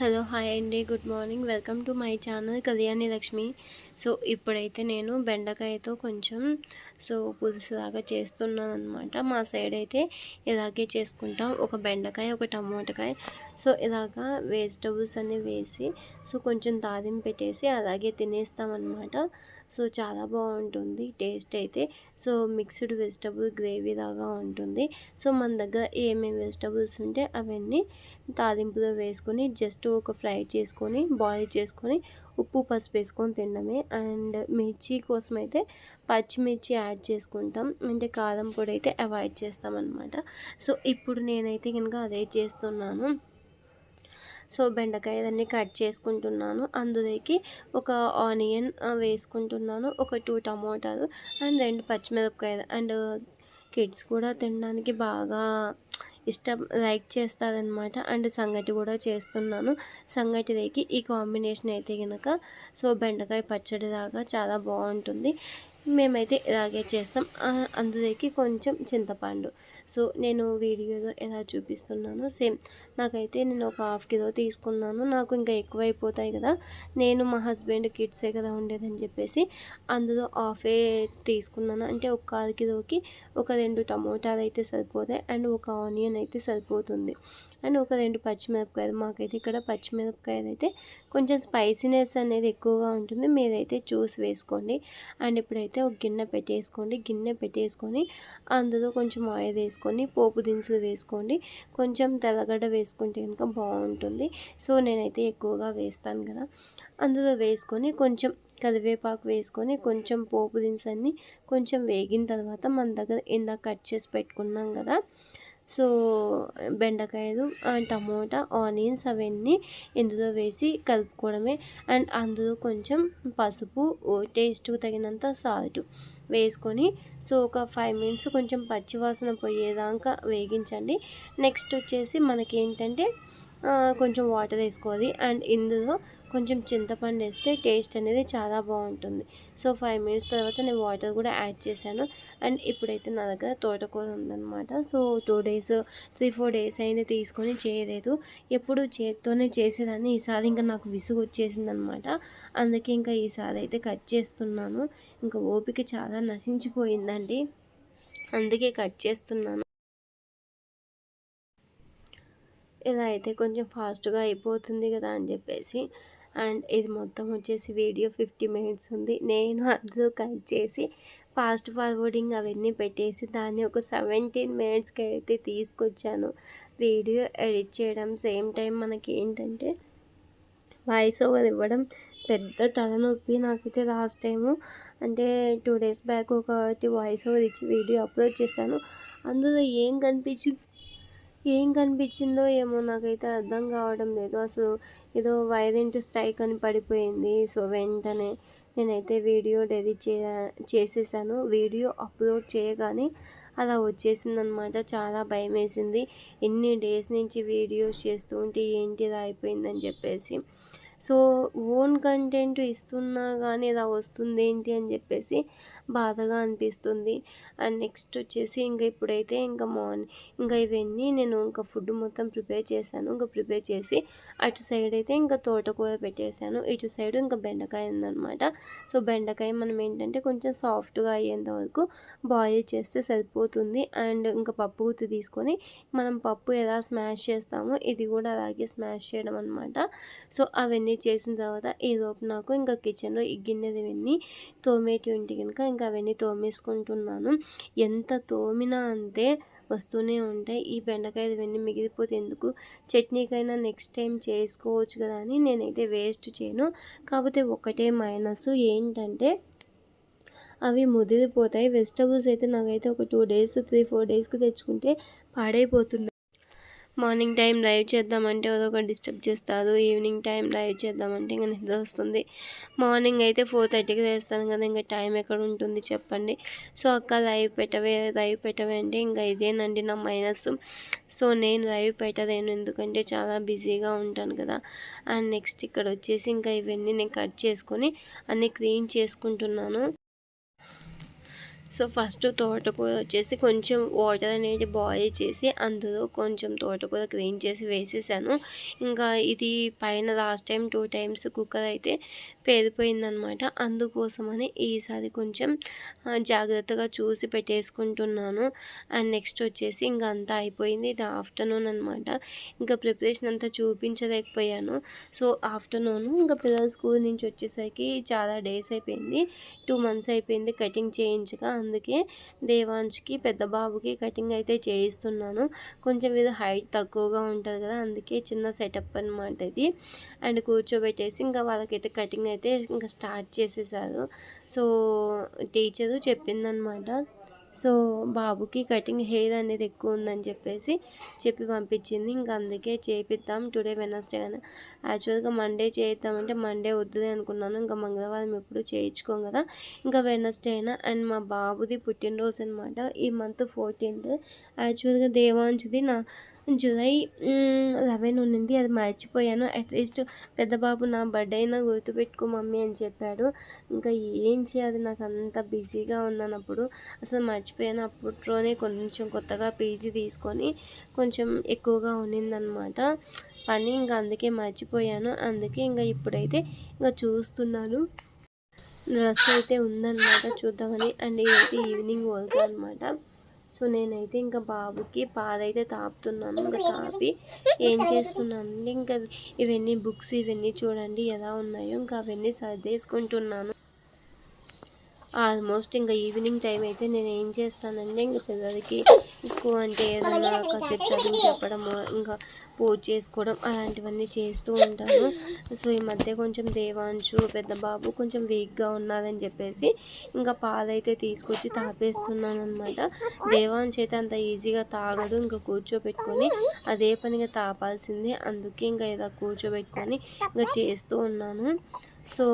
Hello hi అండి, good morning. Welcome to my channel Kalyani Lakshmi. So ఇప్పుడైతే నేను బెండకాయతో కొంచెం పులుసులాగా చేస్తున్నాను అనమాట. మా సైడ్ అయితే ఇలాగే చేసుకుంటాం. ఒక బెండకాయ, ఒక టమాటకాయ, ఇలాగా వెజిటబుల్స్ అన్నీ వేసి కొంచెం తాలింపు పెట్టేసి అలాగే తినేస్తామన్నమాట. చాలా బాగుంటుంది టేస్ట్ అయితే. మిక్స్డ్ వెజిటబుల్ గ్రేవీ లాగా ఉంటుంది. మన దగ్గర ఏమేమి వెజిటబుల్స్ ఉంటే అవన్నీ తాలింపులో వేసుకొని జస్ట్ ఒక ఫ్రై చేసుకొని బాయిల్ చేసుకొని ఉప్పు పసుపు వేసుకొని తినడమే. అండ్ మిర్చి కోసం అయితే పచ్చిమిర్చి యాడ్ చేసుకుంటాం, అంటే కారం పొడి అయితే అవాయిడ్ చేస్తామన్నమాట. ఇప్పుడు నేనైతే కనుక అదే చేస్తున్నాను. బెండకాయలన్నీ కట్ చేసుకుంటున్నాను. అందులోకి ఒక ఆనియన్ వేసుకుంటున్నాను, ఒక 2 టమోటాలు అండ్ 2 పచ్చిమిరపకాయలు. అండ్ కిడ్స్ కూడా తినడానికి బాగా లైక్ చేస్తారనమాట. అండ్ సంగటి కూడా చేస్తున్నాను. సంగటిలోకి ఈ కాంబినేషన్ అయితే కనుక బెండకాయ పచ్చడిలాగా చాలా బాగుంటుంది. మేమైతే ఇలాగే చేస్తాం. అందులోకి కొంచెం చింతపండు. నేను వీడియోలో ఎలా చూపిస్తున్నానో సేమ్ నాకైతే నేను ఒక 1/2 కిలో తీసుకున్నాను. నాకు ఇంకా ఎక్కువైపోతాయి కదా, నేను మా హస్బెండ్ కిడ్సే కదా ఉండేదని చెప్పేసి అందులో హాఫే తీసుకున్నాను. అంటే ఒక 1/4 కిలోకి ఒక 2 టమోటాలు అయితే సరిపోతాయి అండ్ ఒక ఆనియన్ అయితే సరిపోతుంది. అండ్ ఒక 2 పచ్చిమిరపకాయలు. మాకైతే ఇక్కడ పచ్చిమిరపకాయలు అయితే కొంచెం స్పైసీనెస్ అనేది ఎక్కువగా ఉంటుంది, మీరైతే చూసి వేసుకోండి. అండ్ ఇప్పుడైతే ఒక గిన్నె పెట్టేసుకొని అందులో కొంచెం ఆయిల్ వేసుకొని పోపు దినుసులు వేసుకోండి. కొంచెం తెల్లగడ్డ వేసుకుంటే కనుక బాగుంటుంది. నేనైతే ఎక్కువగా వేస్తాను కదా. అందులో వేసుకొని కొంచెం కరివేపాకు వేసుకొని కొంచెం పోపు దినుసులన్నీ కొంచెం వేగిన తర్వాత మన దగ్గర ఇందాక కట్ చేసి పెట్టుకున్నాం కదా బెండకాయలు అండ్ టమోటా ఆనియన్స్ అవన్నీ ఇందులో వేసి కలుపుకోవడమే. అండ్ అందులో కొంచెం పసుపు, టేస్ట్కు తగినంత సాల్ట్ వేసుకొని ఒక 5 మినిట్స్ కొంచెం పచ్చివాసన పోయేదాకా వేగించండి. నెక్స్ట్ వచ్చేసి మనకేంటంటే కొంచెం వాటర్ వేసుకోవాలి. అండ్ ఇందులో కొంచెం చింతపండు వేస్తే టేస్ట్ అనేది చాలా బాగుంటుంది. 5 మినిట్స్ తర్వాత నేను వాటర్ కూడా యాడ్ చేశాను. అండ్ ఇప్పుడైతే నా దగ్గర తోటకూర ఉందన్నమాట. 2 డేస్ 3-4 డేస్ అయింది తీసుకొని చేయలేదు. ఎప్పుడు చేత్తోనే చేసేదాన్ని, ఈసారి ఇంకా నాకు విసుగు వచ్చేసిందనమాట. అందుకే ఇంకా ఈసారి అయితే కట్ చేస్తున్నాను. ఇంకా ఓపిక చాలా నశించిపోయిందండి, అందుకే కట్ చేస్తున్నాను. ఇలా అయితే కొంచెం ఫాస్ట్గా అయిపోతుంది కదా అని చెప్పేసి. అండ్ ఇది మొత్తం వచ్చేసి వీడియో 50 మినిట్స్ ఉంది. నేను అందులో కట్ చేసి ఫాస్ట్ ఫార్వర్డింగ్ అవన్నీ పెట్టేసి దాన్ని ఒక 17 మినిట్స్కి అయితే తీసుకొచ్చాను. వీడియో ఎడిట్ చేయడం సేమ్ టైం మనకి ఏంటంటే వాయిస్ ఓవర్ ఇవ్వడం పెద్ద తలనొప్పి నాకైతే. లాస్ట్ టైము అంటే 2 డేస్ బ్యాక్ ఒకటి వాయిస్ ఓవర్ ఇచ్చి వీడియో అప్లోడ్ చేశాను. అందులో ఏం కనిపించిందో ఏమో నాకైతే అర్థం కావడం లేదు. అసలు ఏదో వైలెంట్ స్ట్రైక్ అని పడిపోయింది. వెంటనే నేనైతే వీడియో డెలీట్ చేసేసాను. వీడియో అప్లోడ్ చేయగానే అలా వచ్చేసిందనమాట. చాలా భయం వేసింది. ఎన్ని డేస్ నుంచి వీడియోస్ చేస్తూ ఉంటే ఏంటి ఇలా అయిపోయిందని చెప్పేసి. ఓన్ కంటెంట్ ఇస్తున్నా కానీ ఇలా వస్తుంది ఏంటి అని చెప్పేసి బాధగా అనిపిస్తుంది. అండ్ నెక్స్ట్ వచ్చేసి ఇప్పుడైతే మార్నింగ్ ఇవన్నీ నేను ఫుడ్ మొత్తం ప్రిపేర్ చేశాను. ప్రిపేర్ చేసి అటు సైడ్ అయితే తోటకూర పెట్టేశాను, ఇటు సైడ్ బెండకాయ ఉందన్నమాట. బెండకాయ మనం ఏంటంటే కొంచెం సాఫ్ట్గా అయ్యేంత వరకు బాయిల్ చేస్తే సరిపోతుంది. అండ్ పప్పు గుత్తి తీసుకొని మనం పప్పు ఎలా స్మాష్ చేస్తామో ఇది కూడా అలాగే స్మాష్ చేయడం అనమాట. అవన్నీ చేసిన తర్వాత ఈలోపు నాకు కిచెన్లో ఈ గిన్నెలు ఇవన్నీ తోమేటి ఉంటే కనుక అవన్నీ తోమేసుకుంటున్నాను. ఎంత తోమినా అంతే వస్తూనే ఉంటాయి. ఈ బెండకాయలు ఇవన్నీ మిగిలిపోతే ఎందుకు, చట్నీకైనా నెక్స్ట్ టైం చేసుకోవచ్చు కదా అని నేనైతే వేస్ట్ చేయను. కాకపోతే ఒకటే మైనస్ ఏంటంటే అవి ముదిరిపోతాయి. వెజిటబుల్స్ అయితే నాకైతే ఒక 2 డేస్ 3-4 డేస్కి తెచ్చుకుంటే పాడైపోతుంది. మార్నింగ్ టైం లైవ్ చేద్దామంటే అదొక డిస్టర్బ్ చేస్తారు, ఈవినింగ్ టైం లైవ్ చేద్దామంటే ఇంకా నిద్ర వస్తుంది. మార్నింగ్ అయితే 4:30కి చేస్తాను కదా, ఇంకా టైం ఎక్కడ ఉంటుంది చెప్పండి. అక్క లైవ్ పెట్టవే అంటే ఇంకా ఇదేనండి నా మైనస్. నేను లైవ్ పెట్టలేను ఎందుకంటే చాలా బిజీగా ఉంటాను కదా. అండ్ నెక్స్ట్ ఇక్కడ వచ్చేసి ఇవన్నీ నేను కట్ చేసుకొని అన్నీ క్లీన్ చేసుకుంటున్నాను. సో ఫస్ట్ తోటకూర వచ్చేసి కొంచెం వాటర్ అనేది బాయిల్ చేసి అందులో కొంచెం తోటకూర క్లీన్ చేసి వేసేసాను. ఇంకా ఇది పైన లాస్ట్ టైం 2 టైమ్స్ కుక్కర్ అయితే పేలిపోయిందనమాట. అందుకోసమని ఈసారి కొంచెం జాగ్రత్తగా చూసి పెట్టేసుకుంటున్నాను. అండ్ నెక్స్ట్ వచ్చేసి ఇంకా అంతా అయిపోయింది. ఇది ఆఫ్టర్నూన్ అనమాట. ఇంకా ప్రిపరేషన్ అంతా చూపించలేకపోయాను. సో ఆఫ్టర్నూన్ ఇంకా పిల్లలు స్కూల్ నుంచి వచ్చేసరికి చాలా డేస్ అయిపోయింది. 2 మంత్స్ అయిపోయింది కటింగ్ చేయించక. అందుకే దేవాంష్కి పెద్ద బాబుకి కటింగ్ అయితే చేయిస్తున్నాను. కొంచెం ఇది హైట్ తక్కువగా ఉంటుంది కదా, అందుకే చిన్న సెటప్ అనమాట ఇది. అండ్ కూర్చోబెట్టేసి ఇంకా వాళ్ళకైతే కటింగ్ అయితే ఇంకా స్టార్ట్ చేసేసారు. సో టీచరు చెప్పిందనమాట. సో బాబుకి కటింగ్ హెయిర్ అనేది ఎక్కువ ఉందని చెప్పి పంపించింది. ఇంకా అందుకే చేపిద్దాం టుడే వెనస్డే కానీ. యాక్చువల్గా మండే చేయిద్దామంటే మండే వద్దులే అనుకున్నాను. ఇంకా మంగళవారం ఎప్పుడు చేయించుకోం కదా, ఇంకా వెనస్డే అయినా. అండ్ మా బాబుది పుట్టినరోజు అనమాట, ఈ మంత్ 14th. యాక్చువల్గా దేవాంశుది నా జూలై 11 ఉన్నింది, అది మర్చిపోయాను. అట్లీస్ట్ పెద్ద బాబు నా బర్త్డే అయినా గుర్తుపెట్టుకో మమ్మీ అని చెప్పాడు. ఇంకా ఏం చేయాలి, నాకు అంత బిజీగా ఉన్నాను అప్పుడు, అసలు మర్చిపోయాను. అప్పట్లోనే కొంచెం కొత్తగా పీజీ తీసుకొని కొంచెం ఎక్కువగా ఉన్నిందనమాట పని, ఇంకా అందుకే మర్చిపోయాను. అందుకే ఇంకా ఇప్పుడైతే ఇంకా చూస్తున్నాను. డ్రెస్ అయితే ఉందన్నమాట చూద్దామని. అండ్ ఇదైతే ఈవినింగ్ వర్క్ అనమాట. సో నేనైతే ఇంకా బాబుకి పాలైతే తాపుతున్నాను. ఇంకా తాపి ఏం చేస్తున్నాను అంటే ఇంకా ఇవన్నీ బుక్స్ ఇవన్నీ చూడండి ఎలా ఉన్నాయో, ఇంకా అవన్నీ సర్దేసుకుంటున్నాను. ఆల్మోస్ట్ ఇంకా ఈవినింగ్ టైం అయితే నేను ఏం చేస్తానంటే ఇంకా పిల్లలకి స్కూల్ అంటే ఏదైనా కాసేపు చదువు చెప్పడము, ఇంకా పూజ చేసుకోవడం అలాంటివన్నీ చేస్తూ ఉంటాను. సో ఈ మధ్య కొంచెం దేవాంశు పెద్ద బాబు కొంచెం వీక్గా ఉన్నారని చెప్పేసి ఇంకా పాలైతే తీసుకొచ్చి తాపేస్తున్నాను అనమాట. దేవాంశు అయితే అంత ఈజీగా తాగడు, ఇంకా కూర్చోబెట్టుకొని అదే పనిగా తాపాల్సిందే. అందుకే ఇంకా ఇలా కూర్చోబెట్టుకొని ఇంకా చేస్తూ ఉన్నాను. సో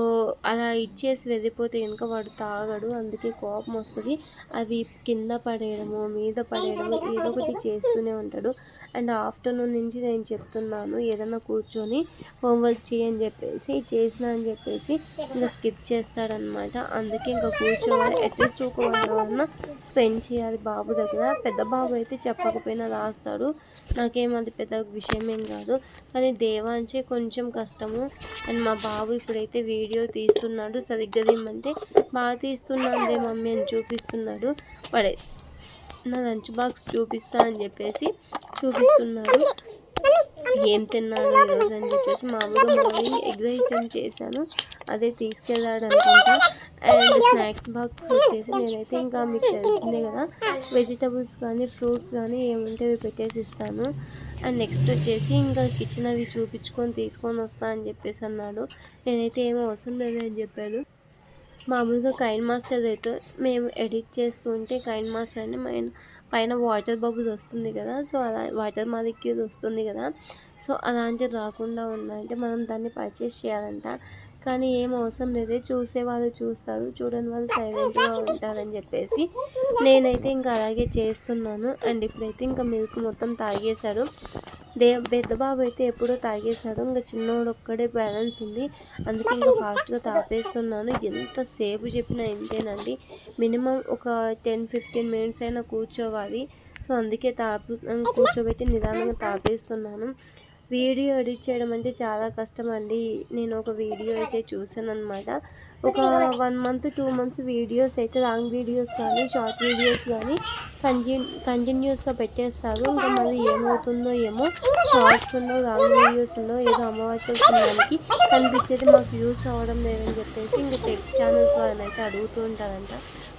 అలా ఇచ్చేసి వెళ్ళిపోతే కనుక వాడు తాగడు, అందుకే కోపం వస్తుంది. అవి కింద పడేయడము మీద పడేయడము ఏదో ఒకటి చేస్తూనే ఉంటాడు. అండ్ ఆఫ్టర్నూన్ నుంచి నేను చెప్తున్నాను ఏదైనా కూర్చొని హోంవర్క్ చేయని చెప్పేసి చేసినా అని చెప్పేసి ఇంకా స్కిప్ చేస్తాడనమాట. అందుకే ఇంకా కూర్చోవాలి, అట్లీస్ట్ ఒక 1 hour స్పెండ్ చేయాలి బాబు దగ్గర. పెద్ద బాబు అయితే చెప్పకపోయినా రాస్తాడు, నాకేం అది పెద్ద విషయమేం కాదు. కానీ దేవాంశే కొంచెం కష్టము. అండ్ మా బాబు ఇప్పుడైతే వీడియో తీస్తున్నాడు, సరిగ్గా తీయమంటే బాగా తీస్తున్నాను మమ్మీ అని చూపిస్తున్నాడు. పడే నా లంచ్ బాక్స్ చూపిస్తా అని చెప్పేసి చూపిస్తున్నాడు. ఏం తిన్నాడు ఈరోజు అని చెప్పేసి. మామూలుగా మార్నింగ్ ఎగ్ రైస్ ఏం చేశాను అదే తీసుకెళ్ళాడు అనుకుంటా. అండ్ స్నాక్స్ బాక్స్ వచ్చేసి నేనైతే ఇంకా మీకు తెలిసిందే కదా, వెజిటబుల్స్ కానీ ఫ్రూట్స్ కానీ ఏముంటే అవి పెట్టేసి ఇస్తాను. అండ్ నెక్స్ట్ వచ్చేసి ఇంకా కిచెన్ అవి చూపించుకొని తీసుకొని వస్తా అని చెప్పేసి అన్నాడు. నేనైతే ఏమో అవసరం లేదు అని చెప్పాను. మామూలుగా కైన్ మాస్టర్ అయితే మేము ఎడిట్ చేస్తూ ఉంటే కైన్ మాస్టర్ అని పైన వాటర్ బబుల్స్ వస్తుంది కదా, సో అలా వాటర్ మాలిక్యూల్ వస్తుంది కదా, సో అలాంటివి రాకుండా ఉండాలంటే మనం దాన్ని పర్చేస్ చేయాలంట. కానీ ఏం అవసరం లేదే, చూసేవాళ్ళు చూస్తారు, చూడని వాళ్ళు సైలెంట్గా ఉంటారని చెప్పేసి నేనైతే ఇంకా అలాగే చేస్తున్నాను. అండ్ ఇప్పుడైతే ఇంకా మిల్క్ మొత్తం తాగేశాడు. పెద్ద బాబు అయితే ఎప్పుడో తాగేశాడు, ఇంకా చిన్నోడు ఒక్కడే బ్యాలెన్స్ ఉంది. అందుకే ఇంకా ఫాస్ట్గా తాపేస్తున్నాను. ఎంతసేపు చెప్పినా ఇంతేనండి, మినిమం ఒక 10-15 minutes అయినా కూర్చోవాలి. సో అందుకే కూర్చోబెట్టి నిదానంగా తాపేస్తున్నాను. వీడియో ఎడిట్ చేయడం అంటే చాలా కష్టం అండి. నేను ఒక వీడియో అయితే చూసాను అనమాట. ఒక 1 month 2 months వీడియోస్ అయితే లాంగ్ వీడియోస్ కానీ షార్ట్ వీడియోస్ కానీ కంటిన్యూస్గా పెట్టేస్తారు. ఇంకా మళ్ళీ ఏమవుతుందో ఏమో, షార్ట్స్ ఉండో లాంగ్ వీడియోస్ ఉండో, ఏదో అమావాస్య సమయానికి కనిపించేది మాకు వ్యూస్ అవ్వడం లేదని చెప్పేసి ఇంకా టెక్ ఛానల్స్ వాళ్ళని అయితే అడుగుతూ ఉంటారంట.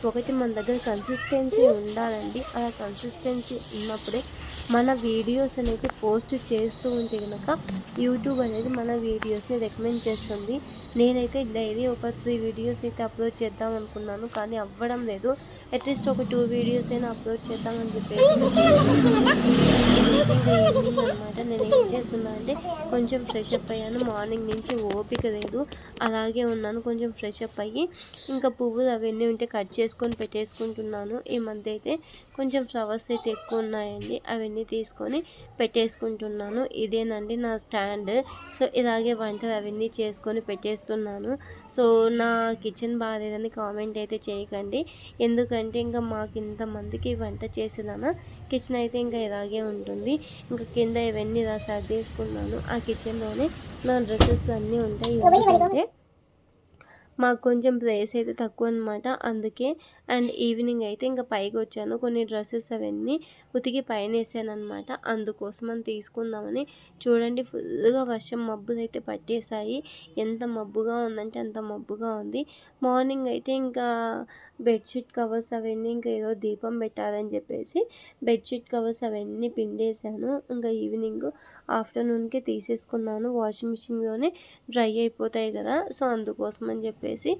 ఒకటి మన దగ్గర కన్సిస్టెన్సీ ఉండాలండి. అలా కన్సిస్టెన్సీ ఉన్నప్పుడే మన వీడియోస్ అనేది పోస్ట్ చేస్తూ ఉంటే కనుక యూట్యూబ్ అనేది మన వీడియోస్ని రికమెండ్ చేస్తుంది. నేనైతే డైలీ ఒక 3 వీడియోస్ అయితే అప్లోడ్ చేద్దాం అనుకున్నాను, కానీ అవ్వడం లేదు. అట్లీస్ట్ ఒక 2 వీడియోస్ అయినా అప్లోడ్ చేద్దామని చెప్పేసి ఇది ఇంకా ఈవినింగ్ అనమాట. నేను ఏం చేస్తున్నా అంటే కొంచెం ఫ్రెష్ అప్ అయ్యాను. మార్నింగ్ నుంచి ఓపిక లేదు, అలాగే ఉన్నాను. కొంచెం ఫ్రెష్ అప్ అయ్యి ఇంకా పువ్వులు అవన్నీ ఉంటే కట్ చేసుకొని పెట్టేసుకుంటున్నాను. ఈ మధ్య అయితే కొంచెం ఫ్లవర్స్ అయితే ఎక్కువ ఉన్నాయండి, అవన్నీ తీసుకొని పెట్టేసుకుంటున్నాను. ఇదేనండి నా స్టాండ్. సో ఇలాగే వంటలు అవన్నీ చేసుకొని పెట్టేస్తున్నాను. సో నా కిచెన్ బాగాలేదని కామెంట్ అయితే చేయకండి, ఎందుకంటే ఇంకా మాకు ఇంతమందికి వంట చేసేదానా కిచెన్ అయితే ఇంకా ఇలాగే ఉంటుంది. ఇంకా కింద ఇవన్నీ ఇలా సర్దేసుకున్నాను. ఆ కిచెన్లోనే నా డ్రెస్సెస్ అన్నీ ఉంటాయి. ఎందుకంటే మాకు కొంచెం ప్లేస్ అయితే తక్కువ అనమాట, అందుకే. అండ్ ఈవినింగ్ అయితే ఇంకా పైకి వచ్చాను, కొన్ని డ్రెస్సెస్ అవన్నీ ఉతికి పైన వేసాను అనమాట. అందుకోసం అని తీసుకుందామని. చూడండి ఫుల్గా వర్షం మబ్బులు అయితే పట్టేశాయి. ఎంత మబ్బుగా ఉందంటే అంత మబ్బుగా ఉంది. మార్నింగ్ అయితే ఇంకా బెడ్షీట్ కవర్స్ అవన్నీ ఇంకా ఏదో దీపం పెట్టాలని చెప్పేసి బెడ్షీట్ కవర్స్ అవన్నీ పిండేశాను. ఇంకా ఈవినింగ్ ఆఫ్టర్నూన్కి తీసేసుకున్నాను, వాషింగ్ మిషన్లోనే డ్రై అయిపోతాయి కదా. సో అందుకోసం అని చెప్పేసి,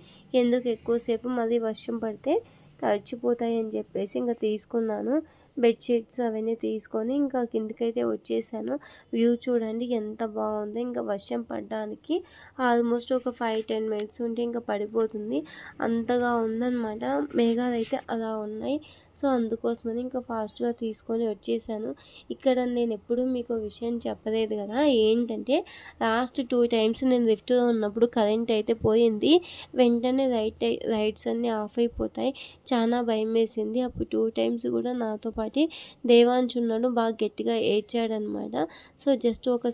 ఎందుకు ఎక్కువసేపు మళ్ళీ వర్షం పడితే తడిచిపోతాయి అని చెప్పేసి ఇంకా తీసుకున్నాను. బెడ్షీట్స్ అవన్నీ తీసుకొని ఇంకా కిందకైతే వచ్చేసాను. వ్యూ చూడండి ఎంత బాగుందో. ఇంకా వర్షం పడడానికి ఆల్మోస్ట్ ఒక 5-10 మినిట్స్ ఉంటే ఇంకా పడిపోతుంది, అంతగా ఉందన్నమాట. మేఘాలు అయితే అలా ఉన్నాయి. సో అందుకోసమని ఇంకా ఫాస్ట్గా తీసుకొని వచ్చేసాను. ఇక్కడ నేను ఎప్పుడు మీకు విషయం చెప్పలేదు కదా, ఏంటంటే లాస్ట్ 2 టైమ్స్ నేను లిఫ్ట్లో ఉన్నప్పుడు కరెంట్ అయితే పోయింది. వెంటనే లైట్స్ అన్నీ ఆఫ్ అయిపోతాయి. చాలా భయం వేసింది. అప్పుడు 2 టైమ్స్ కూడా నాతో పాటు దేవాంశ్ ఉన్నాడు, బాగా గట్టిగా ఏడ్చాడనమాట. సో జస్ట్ ఒక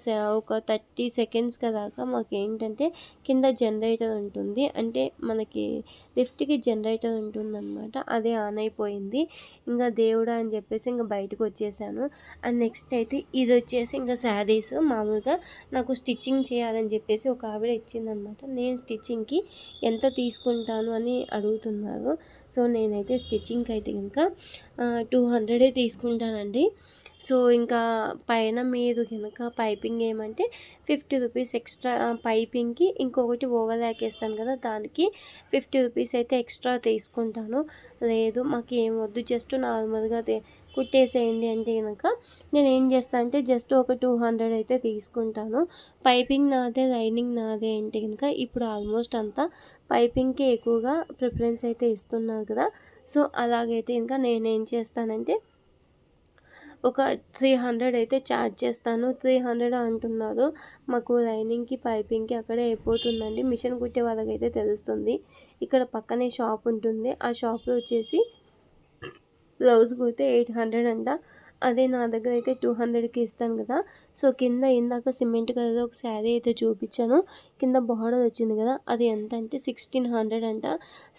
30 సెకండ్స్ దాకా మాకు ఏంటంటే కింద జనరేటర్ ఉంటుంది, అంటే మనకి లిఫ్ట్కి జనరేటర్ ఉంటుందన్నమాట, అదే ఆన్ అయిపోయింది. ఇంకా దేవుడా అని చెప్పేసి ఇంకా బయటకు వచ్చేసాను. అండ్ నెక్స్ట్ అయితే ఇది వచ్చేసి ఇంకా శారీస్ మామూలుగా నాకు స్టిచ్చింగ్ చేయాలని చెప్పేసి ఒక ఆవిడ ఇచ్చిందనమాట. నేను స్టిచ్చింగ్కి ఎంత తీసుకుంటాను అని అడుగుతున్నారు. సో నేనైతే స్టిచ్చింగ్కి అయితే ఇంకా 200 తీసుకుంటానండి. సో ఇంకా పైన మీరు కనుక పైపింగ్ ఏమంటే 50 రూపీస్ ఎక్స్ట్రా, పైపింగ్కి ఇంకొకటి ఓవర్ ల్యాక్ వేస్తాను కదా, దానికి 50 రూపీస్ అయితే ఎక్స్ట్రా తీసుకుంటాను. లేదు మాకు ఏం వద్దు, జస్ట్ నార్మల్గా కుట్టేసేయండి అంటే కనుక నేను ఏం చేస్తాను అంటే జస్ట్ ఒక 200 అయితే తీసుకుంటాను. పైపింగ్ నాదే, లైనింగ్ నాదే అంటే కనుక ఇప్పుడు ఆల్మోస్ట్ అంతా పైపింగ్కి ఎక్కువగా ప్రిఫరెన్స్ అయితే ఇస్తున్నారు కదా. సో అలాగైతే ఇంకా నేనేం చేస్తానంటే ఒక 300 అయితే ఛార్జ్ చేస్తాను. 300 అంటున్నారు, మాకు లైనింగ్కి పైపింగ్కి అక్కడే అయిపోతుందండి. మిషన్ కుట్టే వాళ్ళకైతే తెలుస్తుంది. ఇక్కడ పక్కనే షాప్ ఉంటుంది, ఆ షాప్లో వచ్చేసి బ్లౌజ్ కుడితే 800 అంట. అదే నా దగ్గర అయితే 200కి ఇస్తాను కదా. సో కింద ఇందాక సిమెంట్ కలర్లో ఒక శారీ అయితే చూపించాను, కింద బార్డర్ వచ్చింది కదా, అది ఎంత అంటే 1600 అంట.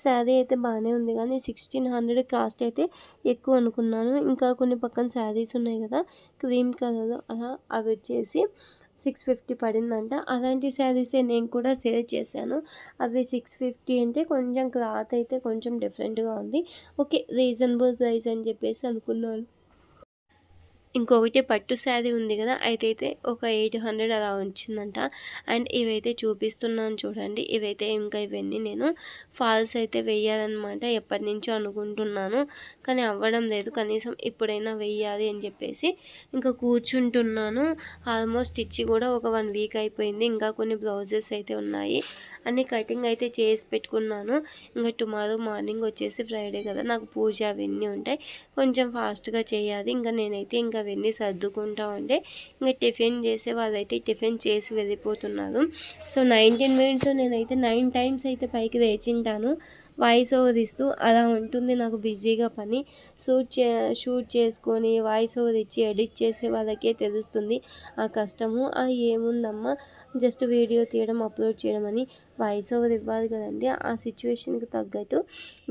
శారీ అయితే బాగానే ఉంది కానీ 1600 కాస్ట్ అయితే ఎక్కువ అనుకున్నాను. ఇంకా కొన్ని పక్కన శారీస్ ఉన్నాయి కదా క్రీమ్ కలర్లో, అలా అవి వచ్చేసి 650 పడిందంట. అలాంటి శారీసే నేను కూడా సేల్ చేశాను. అవి 650 అంటే కొంచెం క్లాత్ అయితే కొంచెం డిఫరెంట్గా ఉంది. ఓకే, రీజనబుల్ ప్రైస్ అని చెప్పేసి అనుకున్నాను. ఇంకొకటి పట్టు శారీ ఉంది కదా, అయితే ఒక 800 అలా వచ్చిందంట. అండ్ ఇవైతే చూపిస్తున్నాను చూడండి. ఇవైతే ఇంకా ఇవన్నీ నేను ఫాల్స్ అయితే వేయాలన్నమాట, ఎప్పటి నుంచో అనుకుంటున్నాను కానీ అవ్వడం లేదు. కనీసం ఇప్పుడైనా వేయాలి అని చెప్పేసి ఇంకా కూర్చుంటున్నాను. ఆల్మోస్ట్ ఇచ్చి కూడా ఒక 1 వీక్ అయిపోయింది. ఇంకా కొన్ని బ్లౌజెస్ అయితే ఉన్నాయి, అన్ని కటింగ్ అయితే చేసి పెట్టుకున్నాను. ఇంకా టుమారో మార్నింగ్ వచ్చేసి ఫ్రైడే కదా, నాకు పూజ అవన్నీ ఉంటాయి, కొంచెం ఫాస్ట్గా చేయాలి. ఇంకా నేనైతే ఇంకా అవన్నీ సర్దుకుంటా ఉంటే ఇంకా టిఫిన్ చేసే వాళ్ళైతే టిఫిన్ చేసి వెళ్ళిపోతున్నారు. సో 19 మినిట్స్ నేనైతే 9 టైమ్స్ అయితే పైకి లేచింటాను వాయిస్ ఓవర్ ఇస్తూ. అలా ఉంటుంది నాకు బిజీగా పని. షూట్ చేసుకొని వాయిస్ ఓవర్ ఇచ్చి ఎడిట్ చేసే వాళ్ళకే తెలుస్తుంది ఆ కష్టము. ఏముందమ్మా, జస్ట్ వీడియో తీయడం అప్లోడ్ చేయడం అని వాయిస్ ఓవర్ ఇవ్వాలి కదండి. ఆ సిచ్యువేషన్కి తగ్గట్టు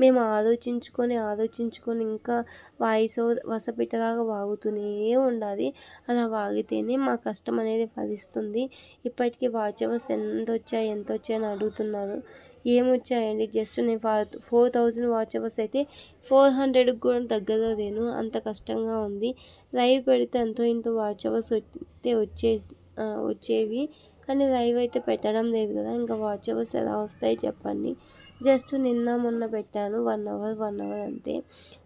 మేము ఆలోచించుకొని ఇంకా వాయిస్ ఓవర్ వసపిట్టలాగా వాగుతూనే ఉండాలి. అలా వాగితేనే మా కష్టం అనేది ఫలిస్తుంది. ఇప్పటికీ వాచ్ అవర్స్ ఎంత వచ్చాయని అడుగుతున్నారు. ఏమొచ్చాయండి, జస్ట్ నేను 4000 వాచ్ అవర్స్ అయితే 400కి కూడా దగ్గరలో లేను, అంత కష్టంగా ఉంది. లైవ్ పెడితే ఇంత వాచ్ అవర్స్ వచ్చేవి కానీ లైవ్ అయితే పెట్టడం లేదు కదా, ఇంకా వాచ్ అవర్స్ ఎలా వస్తాయి చెప్పండి. జస్ట్ నిన్న మొన్న పెట్టాను 1 అవర్ అంతే.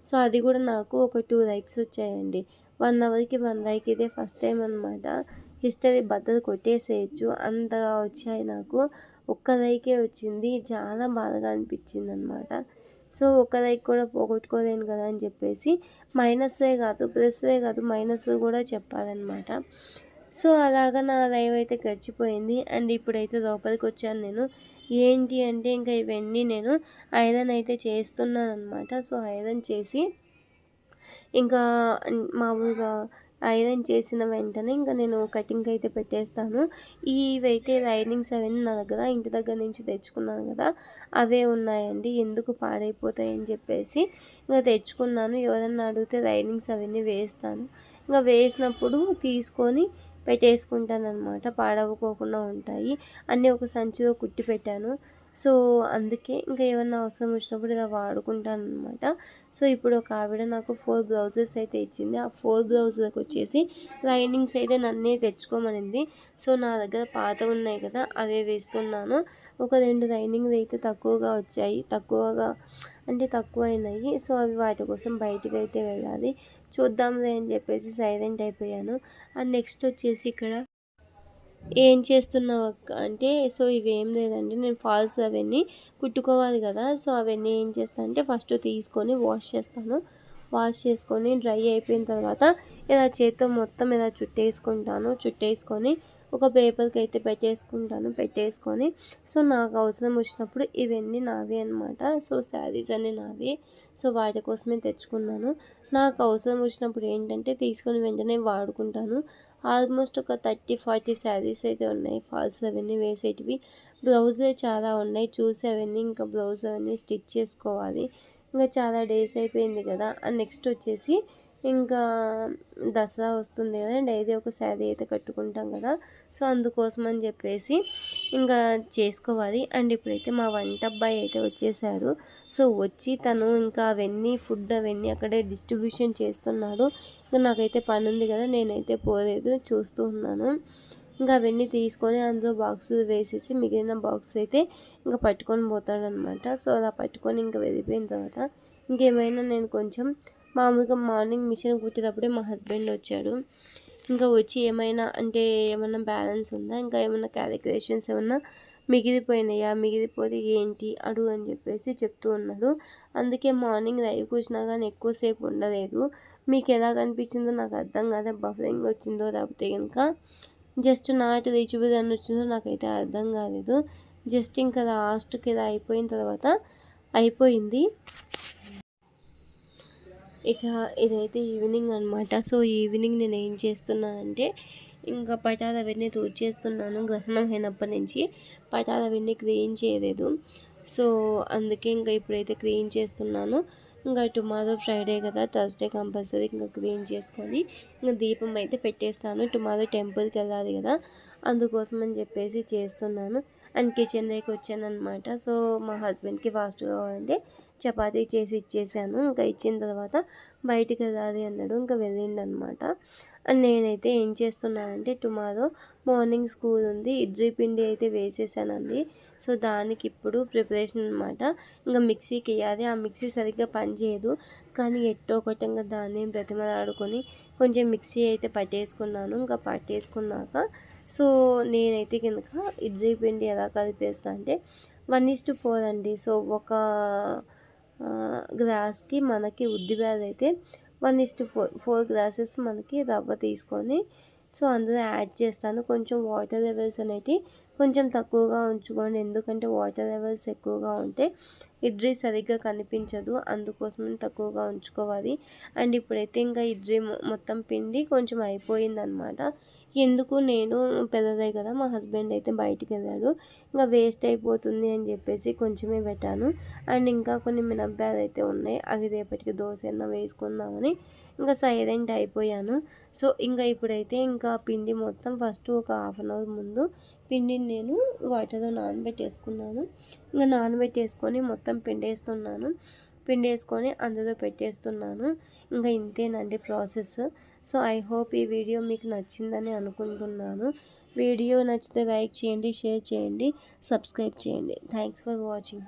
సో అది కూడా నాకు ఒక 2 లైక్స్ వచ్చాయండి. 1 అవర్‌కి 1 లైక్ ఇదే ఫస్ట్ టైం అనమాట. హిస్టరీ బద్దలు కొట్టేసేయొచ్చు అంతగా వచ్చాయి నాకు. ఒక్క లైకే వచ్చింది. చాలా బాధగా అనిపించిందనమాట. సో, ఒక్క లైక్ కూడా పోగొట్టుకోలేను కదా అని చెప్పేసి మైనస్సే కాదు, ప్లస్సే కాదు, మైనస్లు కూడా చెప్పాలనమాట. సో, అలాగా నా లైవ్ అయితే గడిచిపోయింది. అండ్ ఇప్పుడైతే లోపలికొచ్చాను నేను. ఏంటి అంటే ఇంకా ఇవన్నీ నేను ఐరన్ అయితే చేస్తున్నాననమాట. సో, ఐరన్ చేసి ఇంకా మామూలుగా ఐరన్ చేసిన వెంటనే ఇంక నేను కటింగ్‌కి అయితే పెట్టేస్తాను. ఇవైతే లైనింగ్స్ అవన్నీ నా దగ్గర ఇంటి దగ్గర నుంచి తెచ్చుకున్నాను కదా! అవే ఉన్నాయండి. ఎందుకు పాడైపోతాయని చెప్పేసి ఇంక తెచ్చుకున్నాను. ఎవరన్నా అడిగితే లైనింగ్స్ అవన్నీ వేస్తాను. ఇంక వేసినప్పుడు తీసుకొని పెట్టేసుకుంటాననమాట. పాడవకోకుండా ఉంటాయి. అన్నీ ఒక సంచిలో కుట్టి పెట్టాను. సో, అందుకే ఇంకా ఏమన్నా అవసరం వచ్చినప్పుడు ఇలా వాడుకుంటాననమాట. సో, ఇప్పుడు ఒక ఆవిడ నాకు 4 బ్లౌజెస్ అయితే ఇచ్చింది. ఆ 4 బ్లౌజులకొచ్చేసి లైనింగ్స్ అయితే నన్నే తెచ్చుకోమనింది. సో, నా దగ్గర పాతవున్నాయి కదా! అవే వేస్తున్నాను. ఒక 2 లైనింగ్లు అయితే తక్కువగా వచ్చాయి. తక్కువయినాయి. సో, అవి వాటి కోసం బయటికైతే వెళ్ళాలి. చూద్దాంలే అని చెప్పేసి సైలెంట్ అయిపోయాను. అండ్ నెక్స్ట్ వచ్చేసి ఇక్కడ ఏం చేస్తున్నావక్క అంటే, సో ఇవేం లేదండి. నేను ఫాల్స్ అవన్నీ కుట్టుకోవాలి కదా! సో అవన్నీ ఏం చేస్తా అంటే ఫస్ట్ తీసుకొని వాష్ చేస్తాను. వాష్ చేసుకొని డ్రై అయిపోయిన తర్వాత ఇలా చేత్తో మొత్తం ఇలా చుట్టేసుకుంటాను. చుట్టేసుకొని ఒక పేపర్‌కి అయితే పెట్టేసుకొని సో నాకు అవసరం వచ్చినప్పుడు ఇవన్నీ నావే అనమాట. సో శారీస్ అన్నీ నావే. సో వాటి కోసమే తెచ్చుకున్నాను. నాకు అవసరం వచ్చినప్పుడు ఏంటంటే తీసుకొని వెంటనే వాడుకుంటాను. ఆల్మోస్ట్ ఒక 30, 40 శారీస్ అయితే ఉన్నాయి. ఫాల్స్ అవన్నీ వేసేటివి. బ్లౌజులే చాలా ఉన్నాయి. చూసి అవన్నీ ఇంకా బ్లౌజ్ అవన్నీ స్టిచ్ చేసుకోవాలి. ఇంకా చాలా డేస్ అయిపోయింది కదా! అండ్ నెక్స్ట్ వచ్చేసి ఇంకా దసరా వస్తుంది కదా! డైలీ ఒక శారీ అయితే కట్టుకుంటాం కదా! సో అందుకోసం అని చెప్పేసి ఇంకా చేసుకోవాలి. అండ్ ఇప్పుడైతే మా వంట అబ్బాయి అయితే వచ్చేసారు. సో వచ్చి తను ఇంకా అవన్నీ ఫుడ్ అవన్నీ అక్కడే డిస్ట్రిబ్యూషన్ చేస్తున్నాడు. ఇంకా నాకైతే పని ఉంది కదా! నేనైతే పోలేదు, చూస్తూ ఉన్నాను. ఇంకా అవన్నీ తీసుకొని అందులో బాక్సులు వేసేసి మిగిలిన బాక్స్ అయితే ఇంకా పట్టుకొని పోతాడనమాట. సో అలా పట్టుకొని ఇంకా వెళ్ళిపోయిన తర్వాత ఇంకేమైనా నేను కొంచెం మామూలుగా మార్నింగ్ మిషన్ కుట్టేటప్పుడే మా హస్బెండ్ వచ్చాడు. ఇంకా వచ్చి ఏమన్నా బ్యాలెన్స్ ఉందా, ఇంకా ఏమన్నా క్యాలిక్యులేషన్స్ ఏమన్నా మిగిలిపోయినాయా, మిగిలిపోతే ఏంటి అడుగు అని చెప్పేసి చెప్తూ ఉన్నాడు. అందుకే మార్నింగ్ లైవ్కి వచ్చినా కానీ ఎక్కువసేపు ఉండలేదు. మీకు ఎలా కనిపించిందో నాకు అర్థం కాదు. బఫరింగ్ వచ్చిందో లేకపోతే కనుక జస్ట్ నాట్ రీచబుల్ అని వచ్చిందో నాకైతే అర్థం కాలేదు. జస్ట్ ఇంకా లాస్ట్కి ఇలా అయిపోయిన తర్వాత అయిపోయింది. ఇక ఇదైతే ఈవినింగ్ అనమాట. సో ఈవినింగ్ నేను ఏం చేస్తున్నానంటే ఇంకా పటాలు అవన్నీ తూర్చేస్తున్నాను. గ్రహణం అయినప్పటి నుంచి పటాలు అవన్నీ క్లీన్ చేయలేదు. సో అందుకే ఇంకా ఇప్పుడైతే క్లీన్ చేస్తున్నాను. ఇంకా టుమారో ఫ్రైడే కదా, థర్స్డే కంపల్సరీ ఇంకా క్లీన్ చేసుకొని ఇంకా దీపం అయితే పెట్టేస్తాను. టుమారో టెంపుల్కి వెళ్ళాలి కదా, అందుకోసం అని చెప్పేసి చేస్తున్నాను. అండ్ కిచెన్లోకి వచ్చానమాట. సో మా హస్బెండ్కి ఫాస్ట్గా కావాలంటే చపాతీ చేసి ఇచ్చేసాను. ఇంకా ఇచ్చిన తర్వాత బయటికి వెళ్ళాలి అన్నాడు. ఇంకా వెళ్ళిండనమాట. అండ్ నేనైతే ఏం చేస్తున్నానంటే టుమారో మార్నింగ్ స్కూల్ ఉంది. ఇడ్లీ పిండి అయితే వేసేసానండి. సో దానికి ఇప్పుడు ప్రిపరేషన్ అనమాట. ఇంకా మిక్సీకి వేయాలి. ఆ మిక్సీ సరిగ్గా పనిచేయదు. కానీ ఎట్టో కొట్టంగా దాన్ని బ్రతిమలాడుకొని కొంచెం మిక్సీ అయితే పట్టేసుకున్నాను. ఇంకా పట్టేసుకున్నాక సో నేనైతే కనుక ఇడ్లీ పిండి ఎలా కలిపేస్తా అంటే 1:4 అండి. సో ఒక గ్లాస్కి మనకి ఉద్దిబ్యాలు అయితే 1:4 గ్లాసెస్ మనకి రవ్వ తీసుకొని సో అందులో యాడ్ చేస్తాను. కొంచెం వాటర్ లెవెల్స్ అనేవి కొంచెం తక్కువగా ఉంచుకోండి. ఎందుకంటే వాటర్ లెవెల్స్ ఎక్కువగా ఉంటే ఇడ్లీ సరిగ్గా కనిపించదు. అందుకోసం తక్కువగా ఉంచుకోవాలి. అండ్ ఇప్పుడైతే ఇంకా ఇడ్లీ మొత్తం పిండి కొంచెం అయిపోయిందనమాట. ఎందుకు నేను పెద్దదే కదా, మా హస్బెండ్ అయితే బయటికి వెళ్ళాడు. ఇంకా వేస్ట్ అయిపోతుంది అని చెప్పేసి కొంచెమే పెట్టాను. అండ్ ఇంకా కొన్ని మినప్పాలు అయితే ఉన్నాయి. అవి రేపటికి దోశ అన్న వేసుకుందామని ఇంకా సైలెంట్ అయిపోయాను. సో ఇంకా ఇప్పుడైతే ఇంకా పిండి మొత్తం ఫస్ట్ ఒక హాఫ్ అన్ అవర్ ముందు పిండిని నేను వాటర్లో నానబెట్టేసుకున్నాను. ఇంకా నానబెట్టేసుకొని మొత్తం పిండేసుకొని అందులో పెట్టేస్తున్నాను. ఇంకా ఇంతేనండి ప్రాసెస్. సో ఐ హోప్ ఈ వీడియో మీకు నచ్చిందని అనుకుంటున్నాను. వీడియో నచ్చితే లైక్ చేయండి, షేర్ చేయండి, సబ్స్క్రైబ్ చేయండి. Thanks for watching.